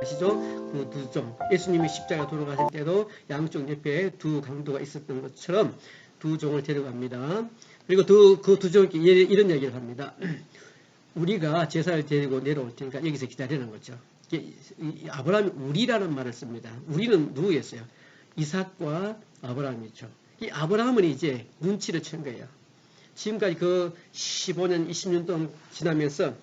아시죠? 그 두 종. 예수님이 십자가 돌아가실 때도 양쪽 옆에 두 강도가 있었던 것처럼 두 종을 데려갑니다. 그리고 그 두 종이 이런 얘기를 합니다. 우리가 제사를 드리고 내려올 테니까 여기서 기다리는 거죠. 아브라함이 우리라는 말을 씁니다. 우리는 누구였어요? 이삭과 아브라함이죠. 이 아브라함은 이제 눈치를 챈 거예요. 지금까지 그 15년, 20년 동안 지나면서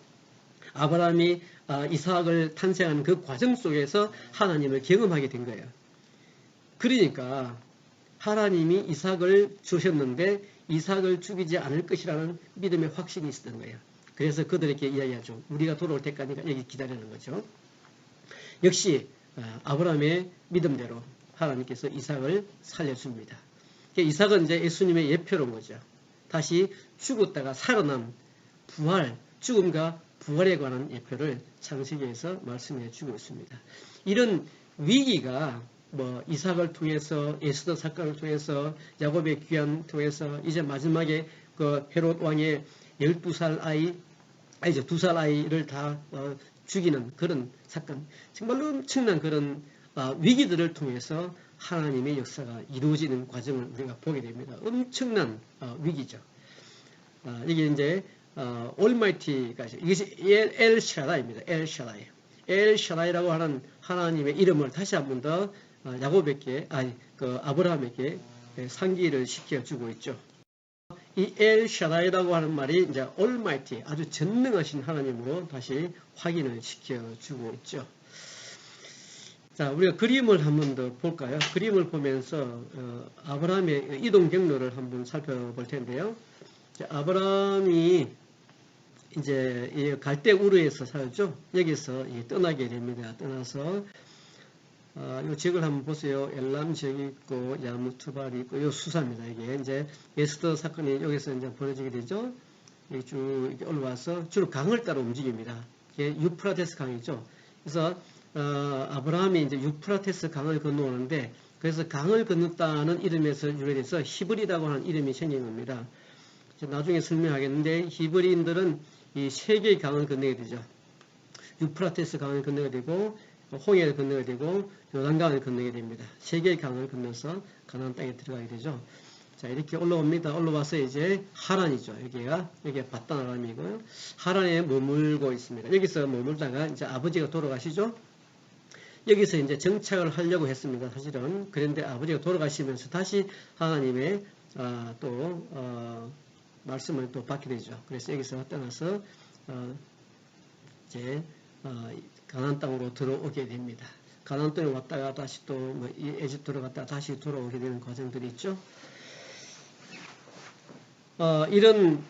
아브라함이 이삭을 탄생하는 그 과정 속에서 하나님을 경험하게 된 거예요. 그러니까 하나님이 이삭을 주셨는데 이삭을 죽이지 않을 것이라는 믿음의 확신이 있었던 거예요. 그래서 그들에게 이야기하죠. 우리가 돌아올 때까지 여기 기다리는 거죠. 역시 아브라함의 믿음대로 하나님께서 이삭을 살려줍니다. 이삭은 이제 예수님의 예표로운 거죠. 다시 죽었다가 살아남 부활, 죽음과 부활에 관한 예표를 창세기에서 말씀해 주고 있습니다. 이런 위기가 이삭을 통해서 에스더 사건을 통해서 야곱의 귀환을 통해서 이제 마지막에 그 헤롯 왕의 2살 아이를 다 죽이는 그런 사건, 정말로 엄청난 그런 위기들을 통해서 하나님의 역사가 이루어지는 과정을 우리가 보게 됩니다. 엄청난 위기죠. 이게 이제 올마이티가 이것이 엘샤다이입니다. 엘샤다이라고 하는 하나님의 이름을 다시 한 번 더 야곱에게 아브라함에게 상기를 시켜주고 있죠. 이 엘샤다이라고 하는 말이 이제 올마이티, 아주 전능하신 하나님으로 다시 확인을 시켜주고 있죠. 자, 우리가 그림을 한 번 더 볼까요? 그림을 보면서 아브라함의 이동 경로를 한번 살펴볼 텐데요. 아브라함이 이제 갈대 우르에서 살죠. 여기서 떠나게 됩니다. 떠나서 이 지역을 한번 보세요. 엘람 지역이 있고 야무투발이 있고 이 수사입니다. 이게 이제 에스더 사건이 여기서 이제 벌어지게 되죠. 쭉 이렇게 올라와서 주로 강을 따라 움직입니다. 이게 유프라테스 강이죠. 그래서 아브라함이 이제 유프라테스 강을 건너오는데 그래서 강을 건넜다는 이름에서 유래돼서 히브리라고 하는 이름이 생긴 겁니다. 나중에 설명하겠는데 히브리인들은 이 세 개의 강을 건너게 되죠. 유프라테스 강을 건너게 되고 홍해를 건너게 되고 요단강을 건너게 됩니다. 세 개의 강을 건너서 가나안 땅에 들어가게 되죠. 자, 이렇게 올라옵니다. 올라와서 이제 하란이죠. 여기가 바단 아람이고요. 하란에 머물고 있습니다. 여기서 머물다가 이제 아버지가 돌아가시죠. 여기서 이제 정착을 하려고 했습니다. 사실은. 그런데 아버지가 돌아가시면서 다시 하나님의 말씀을 또 받게 되죠. 그래서 여기서 떠나서 이제 가나안 땅으로 들어오게 됩니다. 가나안 땅에 왔다가 다시 또 에집트로 갔다가 다시 돌아오게 되는 과정들이 있죠. 이런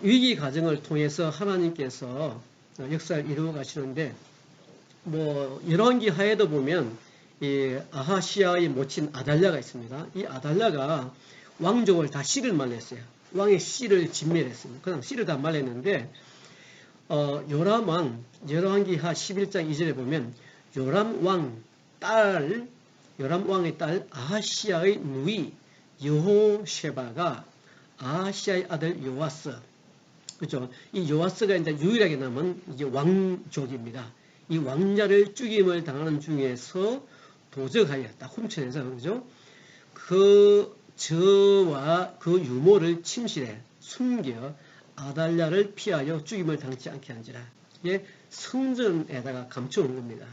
위기 과정을 통해서 하나님께서 역사를 이루어 가시는데 열왕기 하에도 보면 이 아하시아의 모친 아달랴가 있습니다. 이 아달랴가 왕족을 다 씨를 말렸어요. 왕의 씨를 진멸했습니다. 그냥 씨를 다 말렸는데 요람 왕 열왕기 하 11장 2절에 보면 요람 왕의 딸 아하시아의 누이 여호쉐바가 아하시아의 아들 요아스, 그렇죠? 이 요아스가 이제 유일하게 남은 이제 왕족입니다. 이 왕자를 죽임을 당하는 중에서 도적하여 딱 훔쳐내서 그죠? 저와 그 유모를 침실에 숨겨 아달랴를 피하여 죽임을 당치 않게 한지라. 이게 성전에다가 감춰온 겁니다.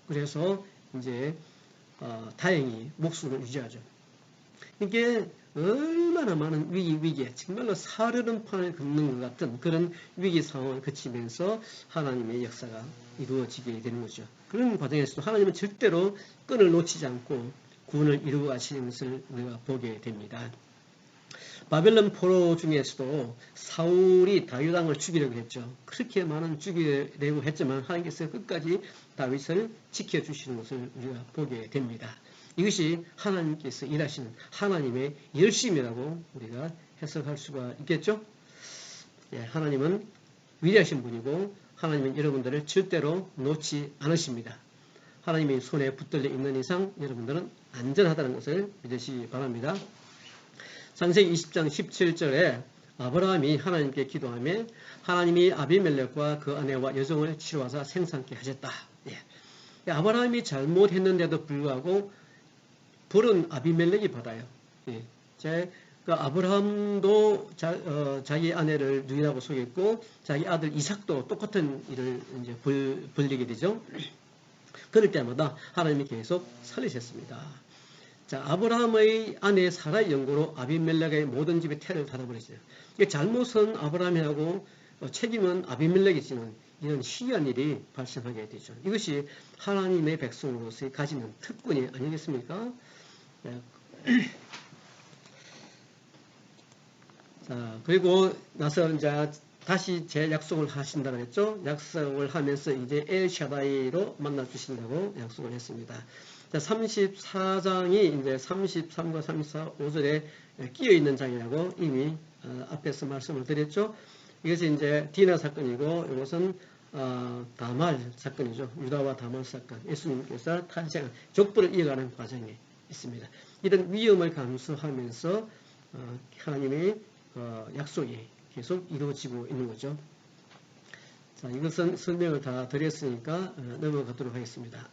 그래서 이제 다행히 목숨을 유지하죠. 이게 얼마나 많은 위기에 정말로 사르는 판을 긋는 것 같은 그런 위기 상황을 거치면서 하나님의 역사가 이루어지게 되는 거죠. 그런 과정에서도 하나님은 절대로 끈을 놓치지 않고 구원을 이루어 가시는 것을 우리가 보게 됩니다. 바벨론 포로 중에서도 사울이 다윗 왕을 죽이려고 했죠. 그렇게 많은 죽이려고 했지만 하나님께서 끝까지 다윗을 지켜주시는 것을 우리가 보게 됩니다. 이것이 하나님께서 일하시는 하나님의 열심이라고 우리가 해석할 수가 있겠죠. 하나님은 위대하신 분이고 하나님은 여러분들을 절대로 놓지 않으십니다. 하나님의 손에 붙들려 있는 이상 여러분들은 안전하다는 것을 믿으시기 바랍니다. 창세기 20장 17절에 아브라함이 하나님께 기도하며 하나님이 아비멜렉과 그 아내와 여종을 치료하사 생산케 하셨다. 아브라함이 잘못했는데도 불구하고 벌은 아비멜렉이 받아요. 예. 그 아브라함도 자기 아내를 누이라고 속였고 자기 아들 이삭도 똑같은 일을 이제 벌리게 되죠. 그럴 때마다 하나님이 계속 살리셨습니다. 자, 아브라함의 아내 사라의 연고로 아비멜렉의 모든 집에 태를 닫아버렸어요. 잘못은 아브라함이 하고 책임은 아비멜렉이지만 이런 희귀한 일이 발생하게 되죠. 이것이 하나님의 백성으로서 가지는 특권이 아니겠습니까? 자, 그리고 나서 이제 다시 재약속을 하신다고 했죠. 약속을 하면서 이제 엘샤다이로 만나주신다고 약속을 했습니다. 자, 34장이 이제 33과 34, 5절에 끼어 있는 장이라고 이미 앞에서 말씀을 드렸죠. 이것이 이제 디나 사건이고 이것은 다말 사건이죠. 유다와 다말 사건. 예수님께서 탄생 족보를 이어가는 과정에 있습니다. 이런 위험을 감수하면서 하나님의 약속이 계속 이루어지고 있는 거죠. 자, 이것은 설명을 다 드렸으니까 넘어가도록 하겠습니다.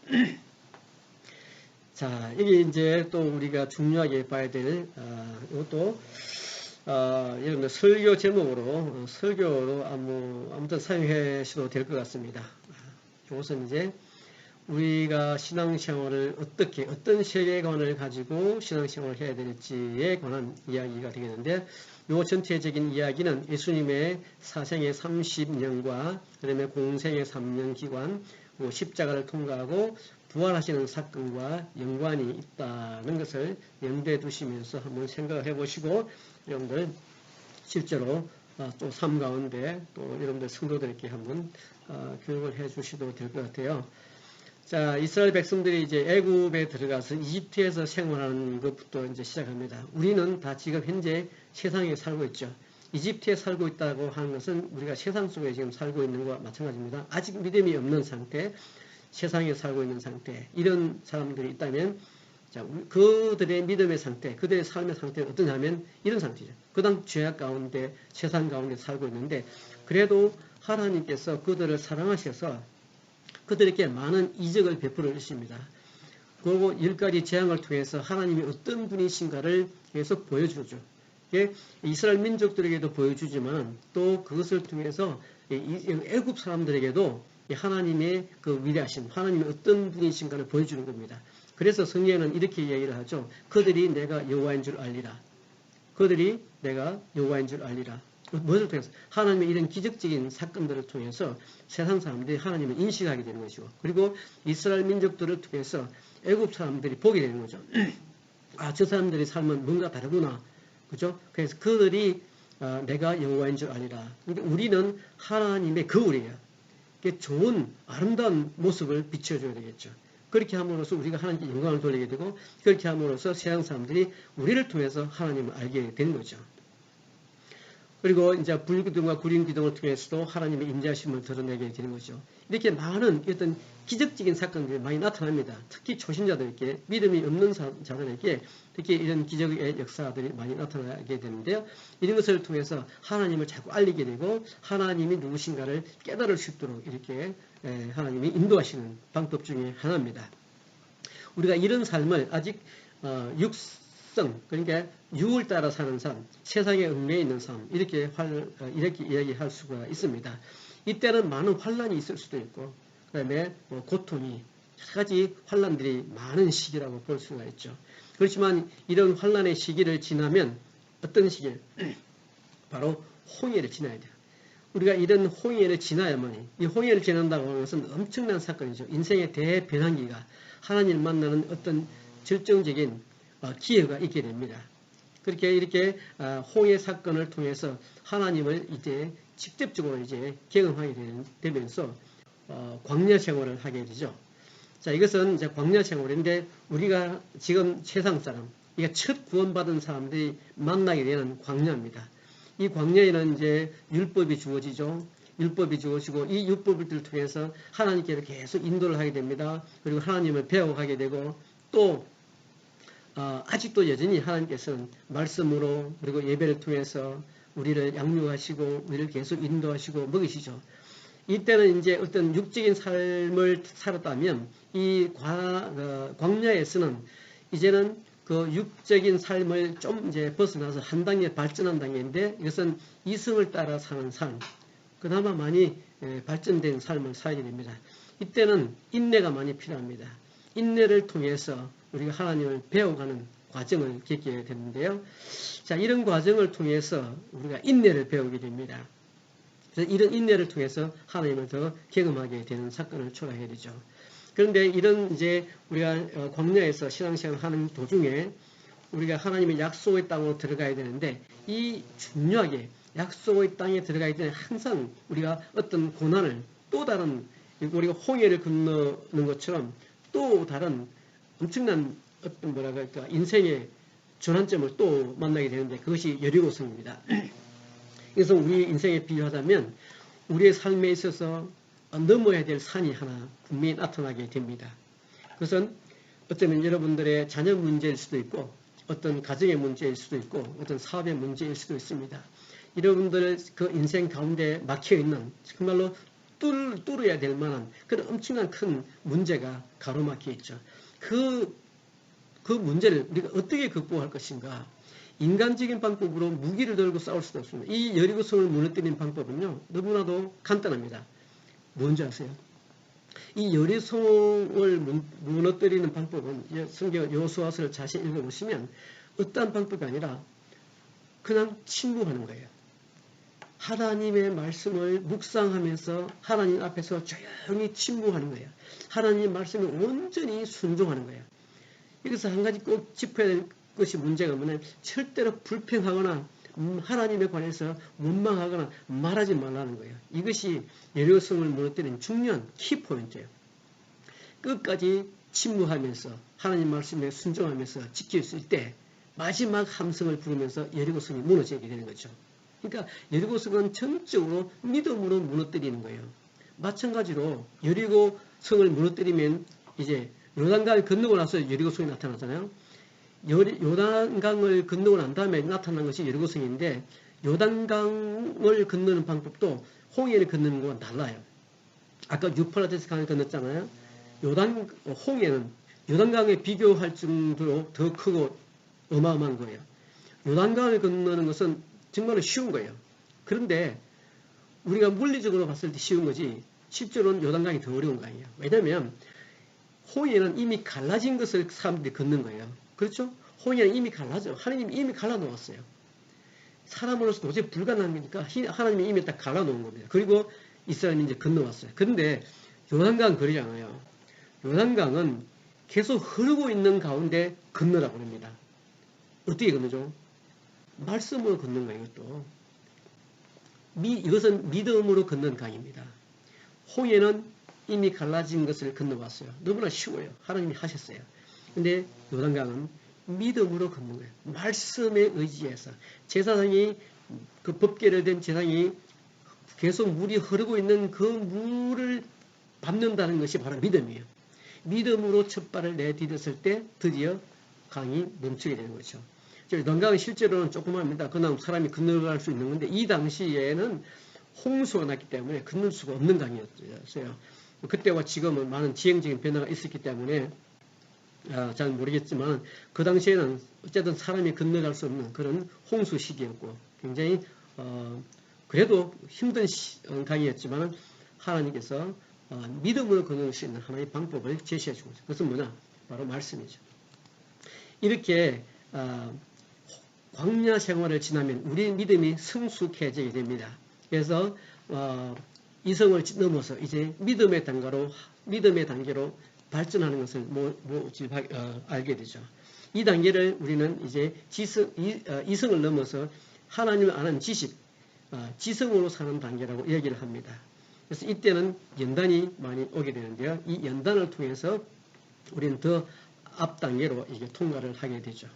자, 여기 이제 또 우리가 중요하게 봐야 될 이것도 여러분들 설교 제목으로 설교로 아무튼 사용하셔도 될 것 같습니다. 이것은 이제 우리가 신앙생활을 어떤 세계관을 가지고 신앙생활을 해야 될지에 관한 이야기가 되겠는데, 이 전체적인 이야기는 예수님의 사생의 30년과 그 다음에 공생의 3년 기간, 십자가를 통과하고 부활하시는 사건과 연관이 있다는 것을 염두에 두시면서 한번 생각을 해보시고, 여러분들 실제로 또 삶 가운데 또 여러분들 성도들에게 한번 교육을 해 주셔도 될 것 같아요. 자, 이스라엘 백성들이 이제 애굽에 들어가서 이집트에서 생활하는 것부터 이제 시작합니다. 우리는 다 지금 현재 세상에 살고 있죠. 이집트에 살고 있다고 하는 것은 우리가 세상 속에 지금 살고 있는 것과 마찬가지입니다. 아직 믿음이 없는 상태, 세상에 살고 있는 상태, 이런 사람들이 있다면, 자, 그들의 믿음의 상태, 그들의 삶의 상태는 어떠냐면 이런 상태죠. 그당 죄악 가운데, 세상 가운데 살고 있는데, 그래도 하나님께서 그들을 사랑하셔서 그들에게 많은 이적을 베풀어 주십니다. 그리고 10가지 재앙을 통해서 하나님이 어떤 분이신가를 계속 보여주죠. 이스라엘 민족들에게도 보여주지만 또 그것을 통해서 애굽 사람들에게도 하나님의 그 위대하심, 하나님이 어떤 분이신가를 보여주는 겁니다. 그래서 성경에는 이렇게 이야기를 하죠. 그들이 내가 여호와인 줄 알리라. 그들이 내가 여호와인 줄 알리라. 무엇을 통해서? 하나님의 이런 기적적인 사건들을 통해서 세상 사람들이 하나님을 인식하게 되는 것이고, 그리고 이스라엘 민족들을 통해서 애굽 사람들이 보게 되는 거죠. 아, 저 사람들의 삶은 뭔가 다르구나. 그죠? 그래서 그들이 내가 여호와인 줄 알리라. 그러니까 우리는 하나님의 거울이에요. 좋은 아름다운 모습을 비춰줘야 되겠죠. 그렇게 함으로써 우리가 하나님께 영광을 돌리게 되고, 그렇게 함으로써 세상 사람들이 우리를 통해서 하나님을 알게 되는 거죠. 그리고 이제 불기둥과 구린기둥을 통해서도 하나님의 임재하심을 드러내게 되는 거죠. 이렇게 많은 어떤 기적적인 사건들이 많이 나타납니다. 특히 초신자들에게, 믿음이 없는 자들에게 특히 이런 기적의 역사들이 많이 나타나게 되는데요. 이런 것을 통해서 하나님을 자꾸 알리게 되고 하나님이 누구신가를 깨달을 수 있도록 이렇게 하나님이 인도하시는 방법 중에 하나입니다. 우리가 이런 삶을 아직 그러니까 육을 따라 사는 삶, 세상에 얽매여 있는 삶, 이렇게 이야기할 수가 있습니다. 이때는 많은 환란이 있을 수도 있고, 그 다음에 고통이, 여러 가지 환란들이 많은 시기라고 볼 수가 있죠. 그렇지만 이런 환란의 시기를 지나면 어떤 시기? 바로 홍해를 지나야 돼요. 우리가 이런 홍해를 지나야만, 이 홍해를 지난다고 하는 것은 엄청난 사건이죠. 인생의 대변환기가 하나님을 만나는 어떤 절정적인 기회가 있게 됩니다. 그렇게 이렇게 홍해 사건을 통해서 하나님을 이제 직접적으로 이제 경험하게 되면서 광야 생활을 하게 되죠. 자, 이것은 이제 광야 생활인데 우리가 지금 세상 사람, 이게 첫 구원받은 사람들이 만나게 되는 광야입니다. 이 광야에는 이제 율법이 주어지죠. 율법이 주어지고 이 율법을 통해서 하나님께서 계속 인도를 하게 됩니다. 그리고 하나님을 배워가게 되고 또 아직도 여전히 하나님께서는 말씀으로 그리고 예배를 통해서 우리를 양육하시고 우리를 계속 인도하시고 먹이시죠. 이때는 이제 어떤 육적인 삶을 살았다면 이 광야에서는 이제는 그 육적인 삶을 좀 이제 벗어나서 한 단계 발전한 단계인데 이것은 이성을 따라 사는 삶, 그나마 많이 발전된 삶을 살게 됩니다. 이때는 인내가 많이 필요합니다. 인내를 통해서 우리가 하나님을 배워가는 과정을 겪게 되는데요. 자, 이런 과정을 통해서 우리가 인내를 배우게 됩니다. 그래서 이런 인내를 통해서 하나님을 더 경험하게 되는 사건을 초래하게 되죠. 그런데 이런 이제 우리가 광야에서 신앙생활 하는 도중에 우리가 하나님의 약속의 땅으로 들어가야 되는데 이 중요하게 약속의 땅에 들어가야 되는 항상 우리가 어떤 고난을 또 다른 우리가 홍해를 건너는 것처럼 또 다른 엄청난 어떤 뭐라 그럴까 인생의 전환점을 또 만나게 되는데 그것이 여리고성입니다. 그래서 우리 인생에 비유하자면 우리의 삶에 있어서 넘어야 될 산이 하나 분명히 나타나게 됩니다. 그것은 어쩌면 여러분들의 자녀 문제일 수도 있고 어떤 가정의 문제일 수도 있고 어떤 사업의 문제일 수도 있습니다. 여러분들의 그 인생 가운데 막혀있는 정말로 뚫어야 될 만한 그런 엄청난 큰 문제가 가로막혀 있죠. 그 문제를 우리가 어떻게 극복할 것인가? 인간적인 방법으로 무기를 들고 싸울 수도 없습니다. 이 여리고성을 무너뜨리는 방법은요, 너무나도 간단합니다. 뭔지 아세요? 이 여리고성을 무너뜨리는 방법은 성경 여호수아서를 자세히 읽어보시면 어떠한 방법이 아니라 그냥 침묵하는 거예요. 하나님의 말씀을 묵상하면서 하나님 앞에서 조용히 침묵하는 거예요. 하나님의 말씀에 온전히 순종하는 거예요. 여기서 한 가지 꼭 짚어야 될 것이 문제가 뭐냐면 절대로 불평하거나 하나님에 관해서 원망하거나 말하지 말라는 거예요. 이것이 여리고성을 무너뜨리는 중요한 키포인트예요. 끝까지 침묵하면서 하나님 말씀에 순종하면서 지켰을 때 마지막 함성을 부르면서 여리고성이 무너지게 되는 거죠. 그러니까 여리고성은 전적으로 믿음으로 무너뜨리는 거예요. 마찬가지로 여리고성을 무너뜨리면 이제 요단강을 건너고 나서 여리고성이 나타나잖아요. 요단강을 건너고 난 다음에 나타난 것이 여리고성인데 요단강을 건너는 방법도 홍해를 건너는 것과 달라요. 아까 유프라테스 강을 건넜잖아요. 홍해는 요단강에 비교할 정도로 더 크고 어마어마한 거예요. 요단강을 건너는 것은 정말로 쉬운 거예요. 그런데 우리가 물리적으로 봤을 때 쉬운 거지 실제로는 요단강이 더 어려운 거 아니에요. 왜냐하면 홍해는 이미 갈라진 것을 사람들이 걷는 거예요. 그렇죠? 홍해는 이미 갈라져. 하나님이 이미 갈라놓았어요. 사람으로서 도저히 불가능한 거니까 하나님이 이미 딱 갈라놓은 겁니다. 그리고 이스라엘이 이제 건너왔어요. 그런데 요단강 그러잖아요. 요단강은 계속 흐르고 있는 가운데 건너라고 합니다. 어떻게 건너죠? 말씀으로 걷는 거예요. 이것도. 이것은 믿음으로 걷는 강입니다. 홍해는 이미 갈라진 것을 건너왔어요. 너무나 쉬워요. 하나님이 하셨어요. 근데 요단강은 믿음으로 걷는 거예요. 말씀에 의지해서 제사장이 그 법궤를 든 제사장이 계속 물이 흐르고 있는 그 물을 밟는다는 것이 바로 믿음이에요. 믿음으로 첫 발을 내디뎠을 때 드디어 강이 멈추게 되는 거죠. 요단강은 실제로는 조그맣습니다. 그냥 사람이 건너갈 수 있는 건데 이 당시에는 홍수가 났기 때문에 건널 수가 없는 강이었어요. 그때와 지금은 많은 지형적인 변화가 있었기 때문에 잘 모르겠지만 그 당시에는 어쨌든 사람이 건너갈 수 없는 그런 홍수 시기였고 굉장히 그래도 힘든 강이었지만 하나님께서 믿음으로 건널 수 있는 하나의 방법을 제시해 주고 있어요. 그것은 뭐냐? 바로 말씀이죠. 이렇게 광야 생활을 지나면 우리의 믿음이 성숙해지게 됩니다. 그래서 이성을 넘어서 이제 믿음의 단계로 발전하는 것을 알게 되죠. 이 단계를 우리는 이제 이성을 넘어서 하나님을 아는 지성으로 사는 단계라고 얘기를 합니다. 그래서 이때는 연단이 많이 오게 되는데요. 이 연단을 통해서 우리는 더 앞 단계로 이게 통과를 하게 되죠.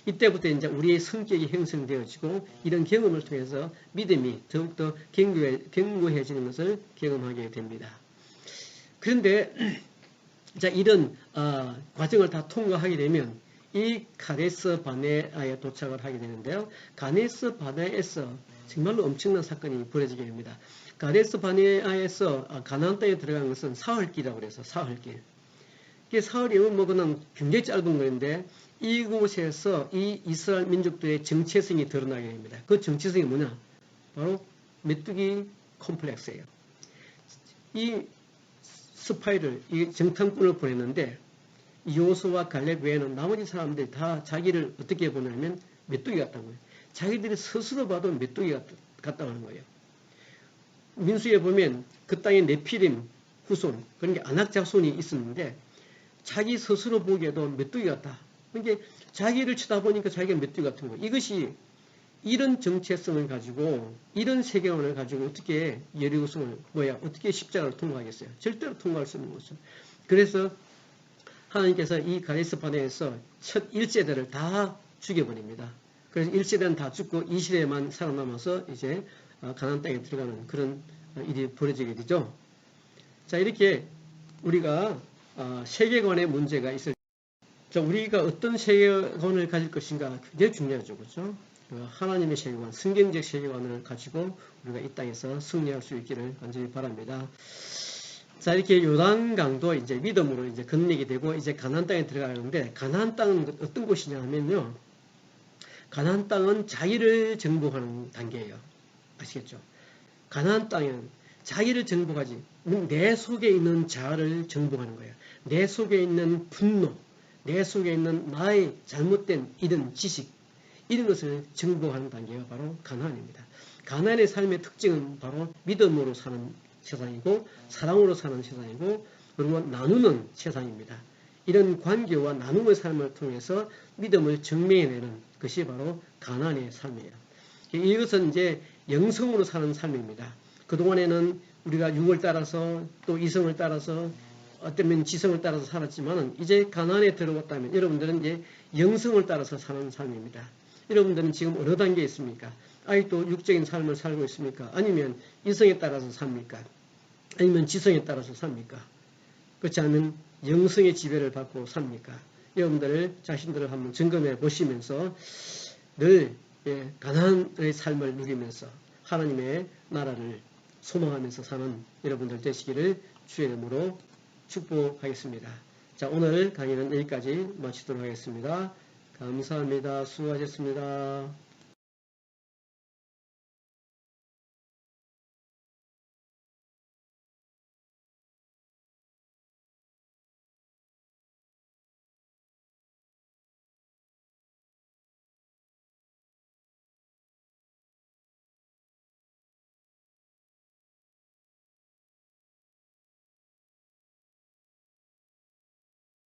이때부터 이제 우리의 성격이 형성되어지고 이런 경험을 통해서 믿음이 더욱더 견고해지는 것을 경험하게 됩니다. 그런데 자 이런 과정을 다 통과하게 되면 이 가데스 바네아에 도착을 하게 되는데요. 가데스 바네아에서 정말로 엄청난 사건이 벌어지게 됩니다. 가데스 바네아에서 가나안 땅에 들어간 것은 사흘길이라고 그래서 사흘길. 이게 사흘이면 뭐 그냥 굉장히 짧은 거인데 이곳에서 이 이스라엘 민족들의 정체성이 드러나게 됩니다. 그 정체성이 뭐냐? 바로 메뚜기 콤플렉스예요. 이 스파이를, 이 정탐꾼을 보냈는데 요수와 갈렙 외에는 나머지 사람들이 다 자기를 어떻게 보냐면 메뚜기 같다는 거예요. 자기들이 스스로 봐도 메뚜기 같다고 하는 거예요. 민수에 보면 그 땅에 네피림 후손, 그런 게 아낙 자손이 있었는데 자기 스스로 보기에도 메뚜기 같다. 그러니까 자기를 쳐다보니까 자기가 메뚜기 같은 거예요. 이것이 이런 정체성을 가지고 이런 세계관을 가지고 어떻게 예리고성을 어떻게 십자가를 통과하겠어요? 절대로 통과할 수 없는 거죠. 그래서 하나님께서 이 가데스 바네아에서 첫 1세대를 다 죽여버립니다. 그래서 1세대는 다 죽고 2세대만 살아남아서 이제 가나안 땅에 들어가는 그런 일이 벌어지게 되죠. 자, 이렇게 우리가 세계관의 문제가 있을 때 우리가 어떤 세계관을 가질 것인가 굉장히 중요하죠. 그렇죠? 하나님의 세계관, 성경적 세계관을 가지고 우리가 이 땅에서 승리할 수 있기를 간절히 바랍니다. 자, 이렇게 요단강도 이제 믿음으로 이제 건너게 되고 이제 가나안 땅에 들어가는데 가나안 땅은 어떤 곳이냐 하면요. 가나안 땅은 자기를 정복하는 단계예요. 아시겠죠? 가나안 땅은 자기를 정복하지, 내 속에 있는 자아를 정복하는 거예요. 내 속에 있는 분노, 내 속에 있는 나의 잘못된 이런 지식, 이런 것을 정복하는 단계가 바로 가나안입니다. 가나안의 삶의 특징은 바로 믿음으로 사는 세상이고 사랑으로 사는 세상이고 그리고 나누는 세상입니다. 이런 관계와 나눔의 삶을 통해서 믿음을 증명해내는 것이 바로 가나안의 삶이에요. 이것은 이제 영성으로 사는 삶입니다. 그동안에는 우리가 육을 따라서 또 이성을 따라서 어쩌면 지성을 따라서 살았지만 이제 가나안에 들어왔다면 여러분들은 이제 영성을 따라서 사는 삶입니다. 여러분들은 지금 어느 단계에 있습니까? 아직도 육적인 삶을 살고 있습니까? 아니면 이성에 따라서 삽니까? 아니면 지성에 따라서 삽니까? 그렇지 않으면 영성의 지배를 받고 삽니까? 여러분들 자신들을 한번 점검해 보시면서 늘 가나안의 삶을 누리면서 하나님의 나라를 소망하면서 사는 여러분들 되시기를 주의 이름으로 축복하겠습니다. 자, 오늘 강의는 여기까지 마치도록 하겠습니다. 감사합니다. 수고하셨습니다.